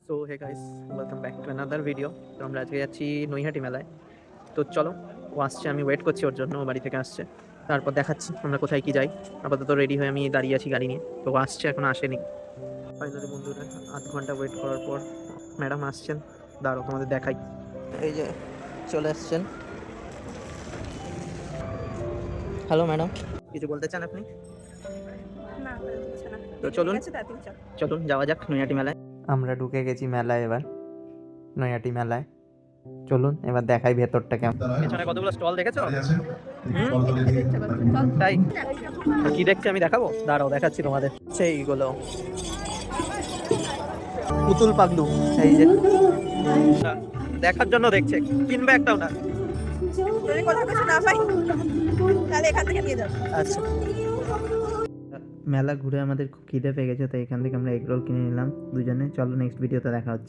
So hey guys, welcome back to another video. তো আমরা আজকে যাচ্ছি নৈহাটি মেলায়। তো চলো, ও আসছে, আমি ওয়েট করছি ওর জন্য, ও বাড়ি থেকে আসছে। তারপর দেখাচ্ছি আমরা কোথায় কি যাই। আপাতত রেডি হয়ে আমি দাঁড়িয়ে আছি গাড়ি নিয়ে, তো ও আসছে, এখন আসেনি। ফাইনালি বন্ধুরা, আধ ঘন্টা ওয়েট করার পর ম্যাডাম আসছেন। দাঁড়াও তোমাদের দেখাই, এই যে চলে আসছেন। হ্যালো ম্যাডাম, কিছু বলতে চান আপনি? না, বলছে না। তো চলুন, ঠিক আছে, তাড়াতাড়ি চল। চলুন যাওয়া যাক নৈহাটি মেলায়। আমরা ঢুকে গেছি মেলায় এবার, নৈহাটি মেলায়। চলুন এবার দেখাই ভেতরটা কেমন। পেছনে কতগুলো স্টল দেখেছো? হ্যাঁ, এদিকে দেখতে পাচ্ছি। চল। তাই কি দেখছি আমি দেখাবো, দাঁড়াও দেখাচ্ছি তোমাদের। সেইগুলো পুতুল পাগলু, এই যে দেখার জন্য দেখছে, কিনবে একটাও না। যদি কোথাও কিছু না পাই তাহলে এখান থেকে নিয়ে যাবো। আচ্ছা, মেলা ঘুরে আমাদের খুব খিদে পেয়ে গেছে, তো এখান থেকে আমরা এগ রোল কিনে নিলাম দুজনে। চলো নেক্সট ভিডিওতে দেখা হচ্ছে।